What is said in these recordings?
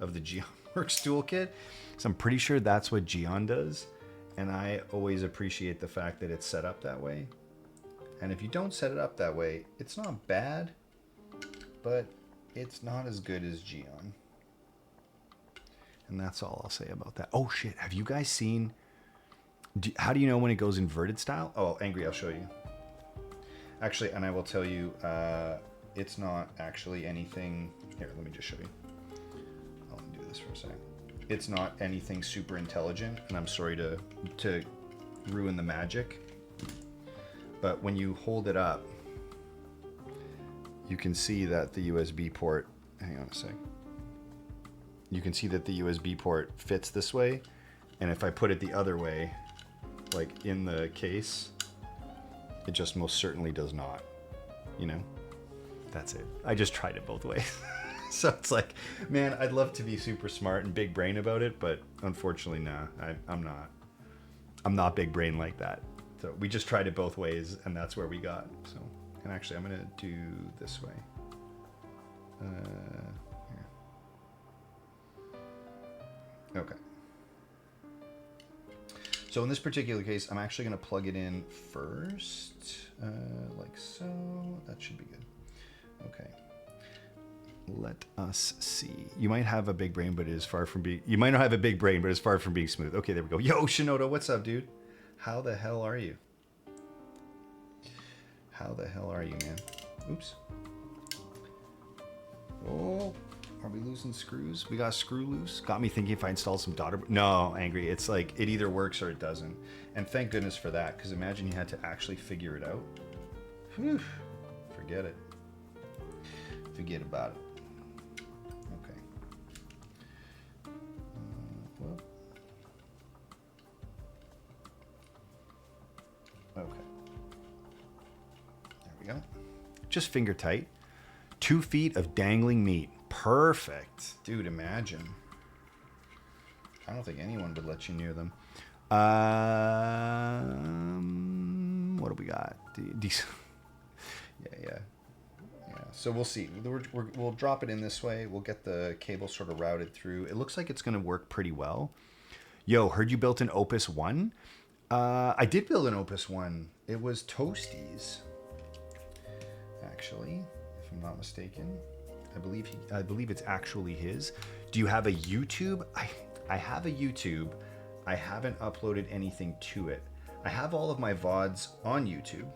of the GeonWorks toolkit. So I'm pretty sure that's what Geon does. And I always appreciate the fact that it's set up that way. And if you don't set it up that way, it's not bad, but it's not as good as Geon. And that's all I'll say about that. Oh shit, have you guys seen, how do you know when it goes inverted style? Oh, Angry, I'll show you. Actually, and I will tell you, it's not actually anything, here, let me just show you. I'll do this for a second. It's not anything super intelligent, and I'm sorry to ruin the magic, but when you hold it up, you can see that the USB port, hang on a sec. You can see that the USB port fits this way, and if I put it the other way, like in the case, it just most certainly does not, you know? That's it. I just tried it both ways. So it's like, man, I'd love to be super smart and big brain about it, but unfortunately, nah, I'm not. I'm not big brain like that. So we just tried it both ways, and that's where we got. So, and actually, I'm gonna do this way. Here. Okay. So in this particular case, I'm actually gonna plug it in first, like so. That should be good. Okay. Let us see. You might have a big brain, but it is far from being... You might not have a big brain, but it's far from being smooth. Okay, there we go. Yo, Shinoda, what's up, dude? How the hell are you? How the hell are you, man? Oops. Oh, are we losing screws? We got a screw loose? Got me thinking if I install some daughter... No, Angry. It's like, it either works or it doesn't. And thank goodness for that, because imagine you had to actually figure it out. Whew. Forget it. Forget about it. Okay. Well. Okay. There we go. Just finger tight. 2 feet of dangling meat. Perfect. Dude, imagine. I don't think anyone would let you near them. What do we got? Yeah. So we'll see. We'll drop it in this way. We'll get the cable sort of routed through. It looks like it's going to work pretty well. Yo, heard you built an Opus 1? I did build an Opus 1. It was Toasties, actually, if I'm not mistaken. I believe it's actually his. Do you have a YouTube? I have a YouTube. I haven't uploaded anything to it. I have all of my VODs on YouTube.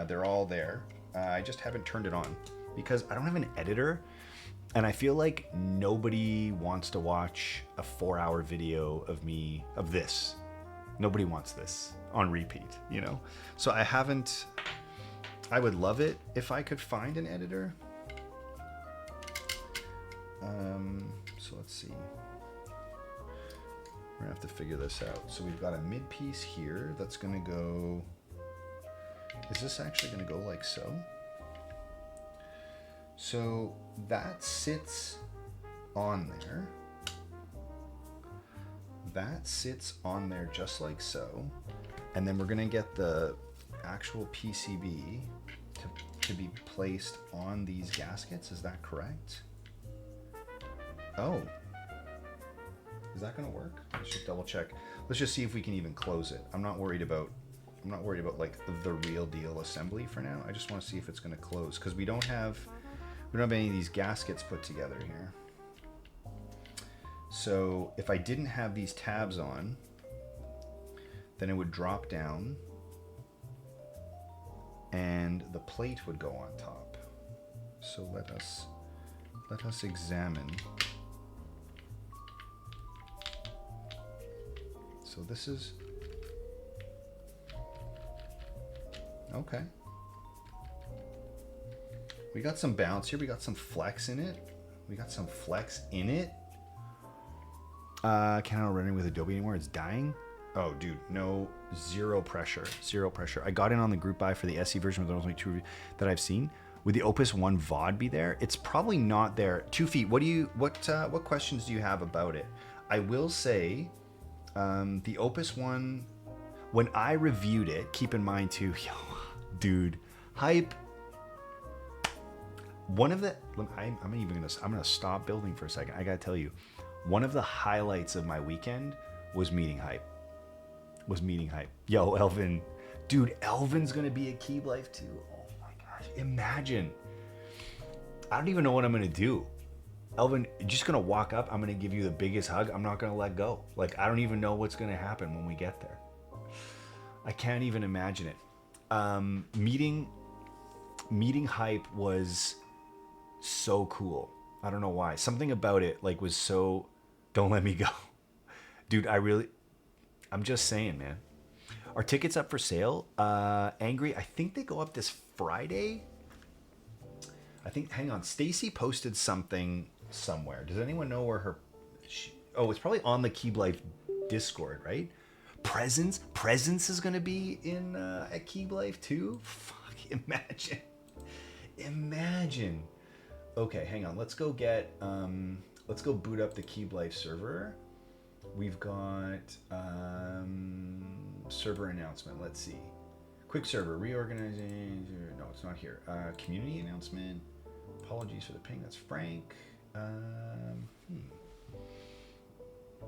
They're all there. I just haven't turned it on because I don't have an editor, and I feel like nobody wants to watch a 4-hour video of me of this. Nobody wants this on repeat, you know? So I haven't. I would love it if I could find an editor. So let's see. We're gonna have to figure this out. So we've got a mid piece here that's gonna go. Is this actually gonna go like so? So that sits on there. That sits on there just like so. And then we're gonna get the actual PCB to be placed on these gaskets. Is that correct? Oh. Is that gonna work? Let's just double check. Let's just see if we can even close it. I'm not worried about like the real deal assembly for now. I just want to see if it's going to close because we don't have any of these gaskets put together here. So if I didn't have these tabs on, then it would drop down and the plate would go on top. So let us examine. So this is okay. We got some bounce here. We got some flex in it. Cannot running with Adobe anymore. It's dying. Oh, dude, no, zero pressure. I got in on the group buy for the SE version, but there's only 2 that I've seen. Would the Opus 1 VOD be there? It's probably not there. 2 feet. What questions do you have about it? I will say, the Opus 1. When I reviewed it, keep in mind too, yo, dude, hype. One of the, I'm gonna stop building for a second. I gotta tell you, one of the highlights of my weekend was meeting Hype. Yo, Elvin, dude, Elvin's gonna be at Keeb Life too. Oh my gosh, imagine. I don't even know what I'm gonna do. Elvin, you're just gonna walk up. I'm gonna give you the biggest hug. I'm not gonna let go. Like, I don't even know what's gonna happen when we get there. I can't even imagine it. Meeting Hype was so cool. I don't know why. Something about it like was so. Don't let me go, dude. I'm just saying, man. Are tickets up for sale? Angry. I think they go up this Friday. Hang on. Stacy posted something somewhere. Does anyone know where her? It's probably on the Keeb Life Discord, right? Presence is gonna be in at Keeb Life too. Fuck, imagine. Okay, hang on. Let's go boot up the Keeb Life server. We've got server announcement. Let's see. Quick server reorganizing. No, it's not here. Community announcement. Apologies for the ping. That's Frank.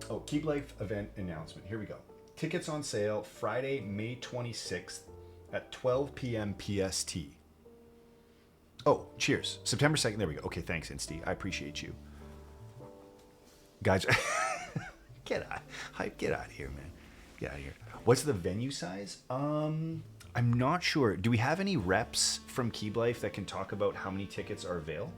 Keeb Life event announcement. Here we go. Tickets on sale Friday, May 26th at 12 p.m. PST. Oh, cheers. September 2nd. There we go. Okay, thanks, Insty. I appreciate you. Guys, get out of here, man. Get out of here. What's the venue size? I'm not sure. Do we have any reps from Keeb Life that can talk about how many tickets are available?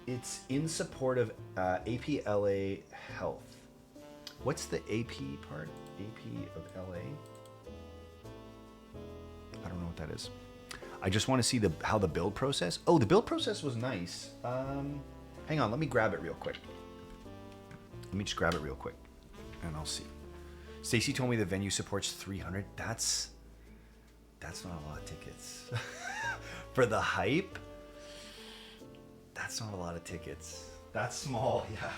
It's in support of APLA Health. What's the AP part? AP of LA? I don't know what that is. I just want to see how the build process. Oh, the build process was nice. Hang on, let me grab it real quick. Let me just grab it real quick, and I'll see. Stacy told me the venue supports 300. That's not a lot of tickets. For the Hype, that's not a lot of tickets. That's small, yeah.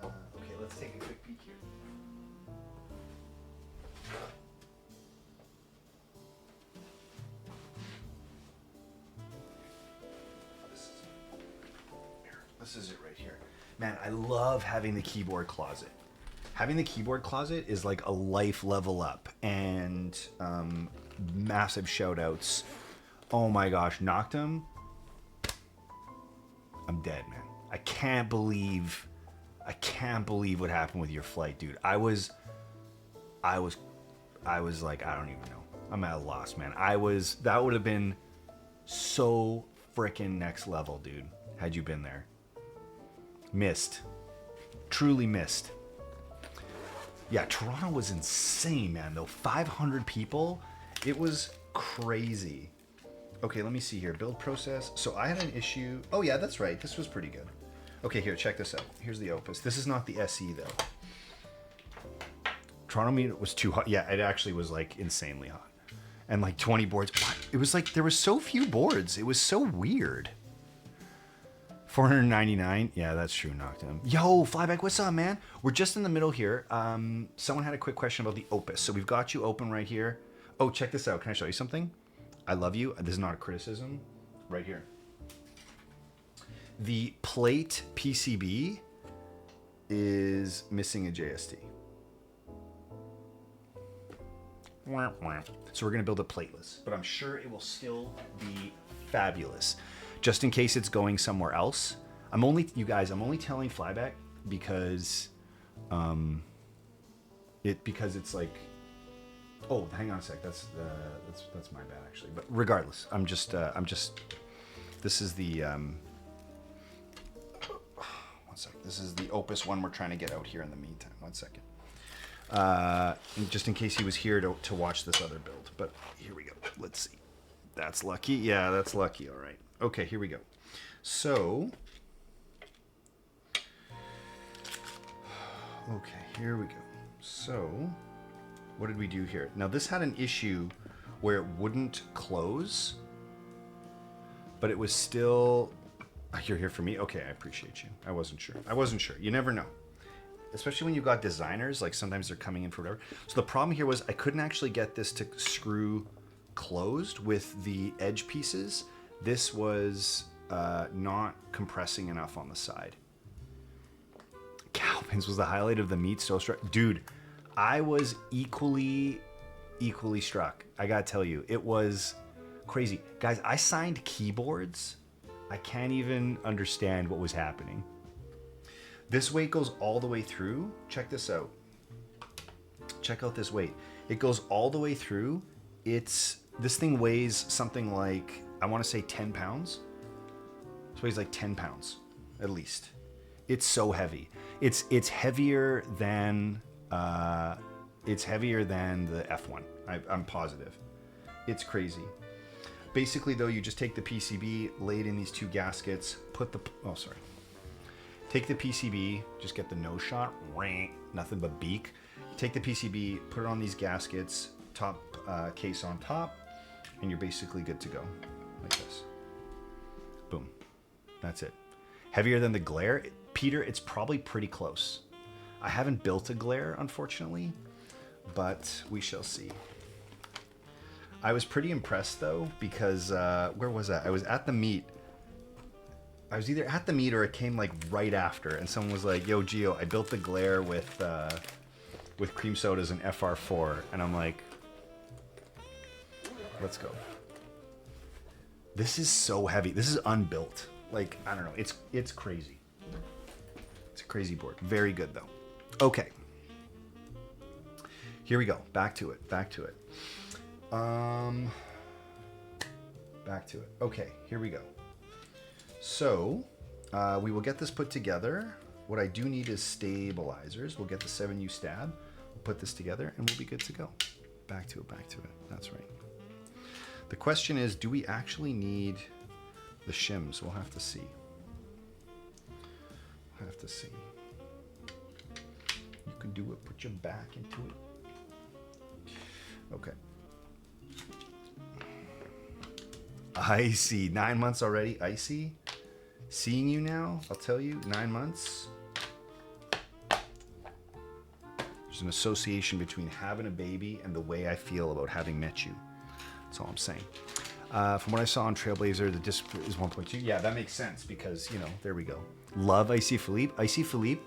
Okay, let's take a quick peek here. This is it right here. Man, I love having the keyboard closet. Having the keyboard closet is like a life level up. And massive shout outs. Oh my gosh, Noctum. I'm dead, man. I can't believe what happened with your flight, dude. I was like, I don't even know. I'm at a loss, man. That would have been so freaking next level, dude, had you been there. Missed. Truly missed. Yeah, Toronto was insane, man, though. 500 people. It was crazy. Okay, let me see here. Build process. So I had an issue. Oh, yeah, that's right. This was pretty good. Okay, here, check this out. Here's the Opus. This is not the SE, though. Toronto meet was too hot. Yeah, it actually was, like, insanely hot. And, like, 20 boards. What? It was like there were so few boards. It was so weird. 499. Yeah, that's true. Knocked him. Yo, Flyback, what's up, man? We're just in the middle here. Someone had a quick question about the Opus. So we've got you open right here. Oh, check this out. Can I show you something? I love you. This is not a criticism. Right here. The plate PCB is missing a JST. So we're going to build a plateless, but I'm sure it will still be fabulous. Just in case it's going somewhere else. I'm only telling Flyback because it's like, oh, hang on a sec. That's my bad actually. But regardless, this is the one sec. This is the Opus one we're trying to get out here in the meantime. 1 second. Just in case he was here to watch this other build. But here we go. Let's see. That's lucky. Yeah, that's lucky. All right. Okay, here we go. So, okay, here we go. So, what did we do here? Now, this had an issue where it wouldn't close, but it was still... You're here for me? Okay, I appreciate you. I wasn't sure. You never know. Especially when you've got designers, like sometimes they're coming in for whatever. So the problem here was I couldn't actually get this to screw closed with the edge pieces. This was not compressing enough on the side. Calvin's was the highlight of the meat. So struck, dude. I was equally struck. I gotta tell you, it was crazy, guys. I signed keyboards. I can't even understand what was happening. This weight goes all the way through. Check this out. Check out this weight. It goes all the way through. This thing weighs something like, I want to say 10 pounds. It weighs like 10 pounds at least. It's so heavy. It's heavier than the F1. I'm positive. It's crazy. Basically though, you just take the PCB, lay it in these two gaskets, take the PCB, just get the nose shot, nothing but beak. Take the PCB, put it on these gaskets, top case on top, and you're basically good to go, like this. Boom. That's it. Heavier than the Glare? Peter, it's probably pretty close. I haven't built a Glare, unfortunately, but we shall see. I was pretty impressed, though, because, where was I? I was at the meet. I was either at the meet or it came, like, right after, and someone was like, yo, Gio, I built the Glare with cream sodas and FR4, and I'm like, let's go. This is so heavy. This is unbuilt. Like, I don't know. It's crazy. It's a crazy board. Very good though. Okay. Here we go. Back to it. Back to it. Okay, here we go. So, we will get this put together. What I do need is stabilizers. We'll get the 7U stab. Put this together and we'll be good to go. Back to it. That's right. The question is, do we actually need the shims? We'll have to see. You can do it. Put your back into it. Okay. Icy. 9 months already. Icy. Seeing you now, I'll tell you, 9 months. There's an association between having a baby and the way I feel about having met you. That's all I'm saying. From what I saw on Trailblazer, the disc is 1.2. Yeah, that makes sense because, you know, there we go. Love Icy Philippe. Icy Philippe,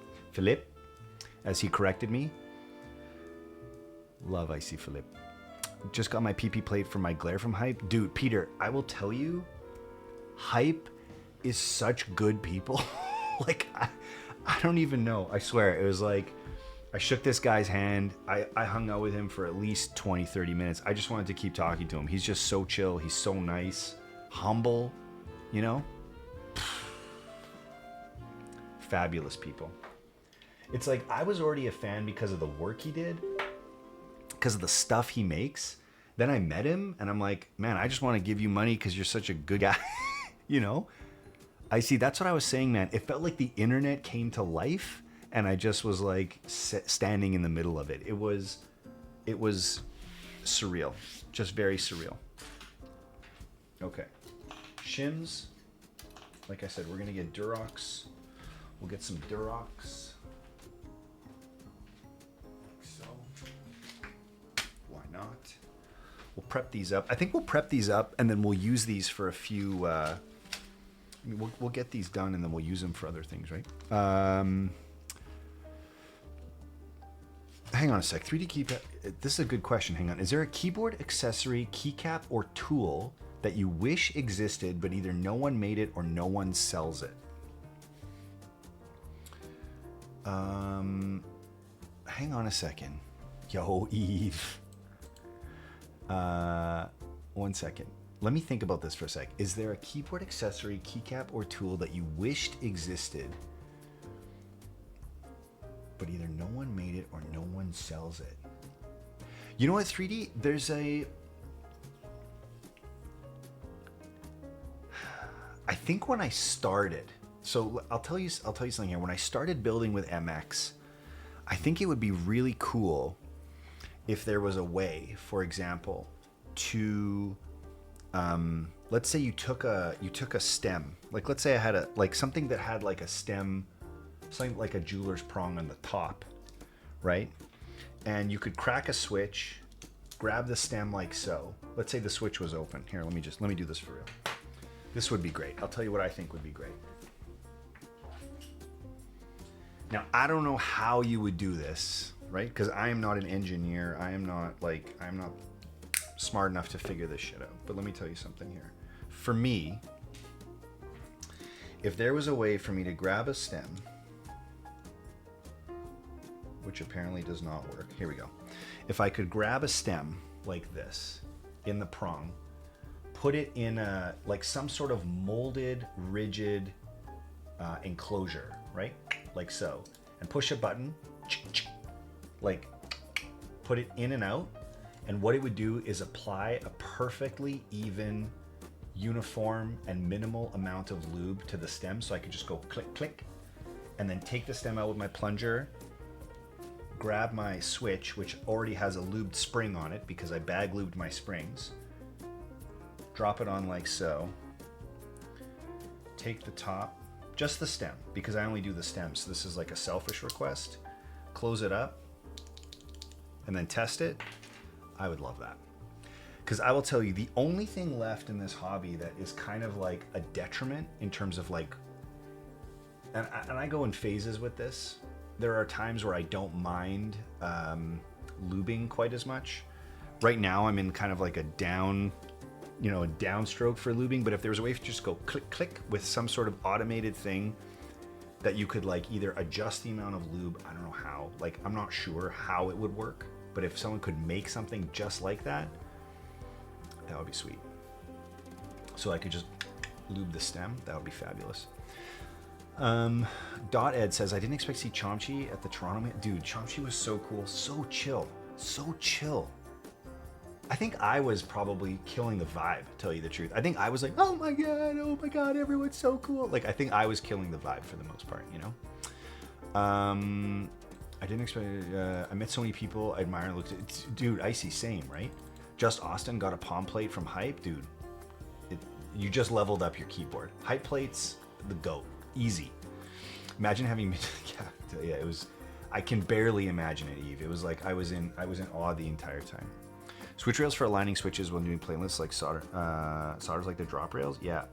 as he corrected me. Love Icy Philippe. Just got my PP plate for my Glare from Hype. Dude, Peter, I will tell you, Hype is such good people. Like, I don't even know. I swear, it was like, I shook this guy's hand. I hung out with him for at least 20, 30 minutes. I just wanted to keep talking to him. He's just so chill. He's so nice. Humble, you know? Fabulous people. It's like I was already a fan because of the work he did, because of the stuff he makes. Then I met him and I'm like, man, I just want to give you money because you're such a good guy. You know? I see. That's what I was saying, man. It felt like the internet came to life. And I just was like standing in the middle of it. It was surreal, just very surreal. Okay, shims. Like I said, we're gonna get Durox. We'll get some Durox. So, why not? We'll prep these up. I think we'll prep these up, and then we'll use these for a few. We'll get these done, and then we'll use them for other things, right? Hang on a sec. 3D keypad. This is a good question. Hang on. Is there a keyboard accessory, keycap, or tool that you wish existed, but either no one made it or no one sells it? Hang on a second. Yo, Eve. 1 second. Let me think about this for a sec. Is there a keyboard accessory, keycap, or tool that you wished existed, but either no one made it or no one sells it? You know what, 3D? There's I think when I started, so I'll tell you something here. When I started building with MX, I think it would be really cool if there was a way, for example, to let's say you took a stem. Like, let's say I had something that had like a stem, something like a jeweler's prong on the top, right? And you could crack a switch, grab the stem like so. Let's say the switch was open. Here, let me do this for real. This would be great. I'll tell you what I think would be great. Now, I don't know how you would do this, right? Because I am not an engineer. I'm not smart enough to figure this shit out. But let me tell you something here. For me, if there was a way for me to grab a stem, which apparently does not work. Here we go. If I could grab a stem like this in the prong, put it in a like some sort of molded, rigid enclosure, right? Like so, and push a button, like put it in and out, and what it would do is apply a perfectly even, uniform, and minimal amount of lube to the stem, so I could just go click, click, and then take the stem out with my plunger, grab my switch, which already has a lubed spring on it because I bag lubed my springs, drop it on like so, take the top, just the stem, because I only do the stem, so this is like a selfish request, close it up, and then test it. I would love that. Because I will tell you, the only thing left in this hobby that is kind of like a detriment in terms of like, and I go in phases with this. There are times where I don't mind lubing quite as much. Right now I'm in kind of like a down, a downstroke for lubing, but if there was a way to just go click, click with some sort of automated thing that you could like either adjust the amount of lube, I don't know how, like I'm not sure how it would work, but if someone could make something just like that, that would be sweet. So I could just lube the stem, that would be fabulous. Dot Ed says, I didn't expect to see Chomchi at the Toronto. Dude, Chomchi was so cool, so chill, so chill. I think I was probably killing the vibe, to tell you the truth. I think I was like, oh my god, everyone's so cool. Like, I think I was killing the vibe for the most part, I didn't expect, I met so many people I admire and looked at, dude, Icy, same, right? Just Austin got a palm plate from Hype, dude. You just leveled up your keyboard. Hype plates, the GOAT, easy. Imagine having, yeah, it was, I can barely imagine it, Eve. It was like, I was in awe the entire time. Switch rails for aligning switches when doing playlists like solders like the drop rails. Yeah.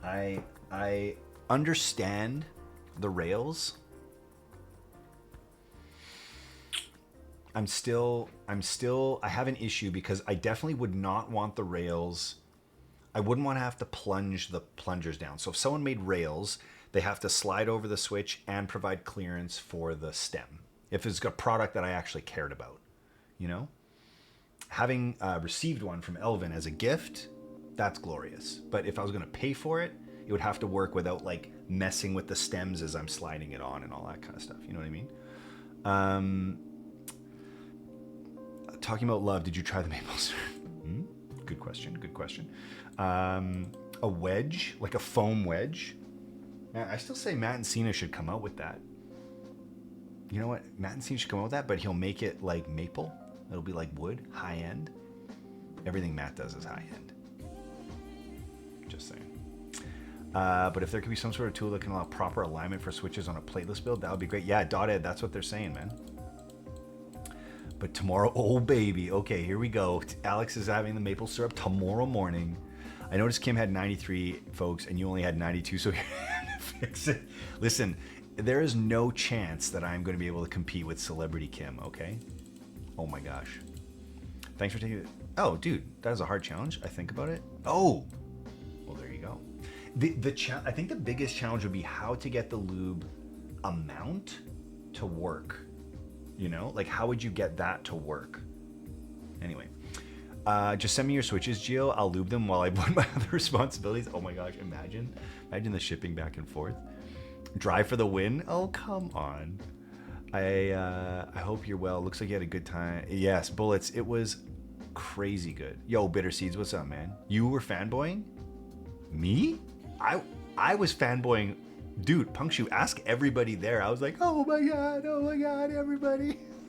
I understand the rails. I have an issue because I definitely would not want the rails. I wouldn't want to have to plunge the plungers down. So if someone made rails, they have to slide over the switch and provide clearance for the stem. If it's a product that I actually cared about, Having received one from Elvin as a gift, that's glorious. But if I was going to pay for it, it would have to work without like messing with the stems as I'm sliding it on and all that kind of stuff. You know what I mean? Talking about love, did you try the maple syrup? Good question. A wedge, like a foam wedge. Man, I still say Matt and Cena should come out with that. You know what? Matt and Cena should come out with that, but he'll make it like maple. It'll be like wood, high end. Everything Matt does is high end. Just saying. But if there could be some sort of tool that can allow proper alignment for switches on a plateless build, that would be great. Yeah, Dot Ed, that's what they're saying, man. But tomorrow, oh baby. Okay, here we go. Alex is having the maple syrup tomorrow morning. I noticed Kim had 93, folks, and you only had 92, so you're gonna fix it. Listen, there is no chance that I'm going to be able to compete with Celebrity Kim, okay? Oh my gosh. Thanks for taking it. Oh, dude, that is a hard challenge. I think about it. Oh, well, there you go. I think the biggest challenge would be how to get the lube amount to work. Like how would you get that to work? Anyway, just send me your switches, Gio. I'll lube them while I put my other responsibilities. Oh my gosh, imagine the shipping back and forth. Drive for the win. Oh, come on. I hope you're well. Looks like you had a good time. Yes, Bullets. It was crazy good. Yo, Bitter Seeds, what's up, man? You were fanboying? Me? I was fanboying. Dude, Punkshu, ask everybody there. I was like, oh my god, everybody.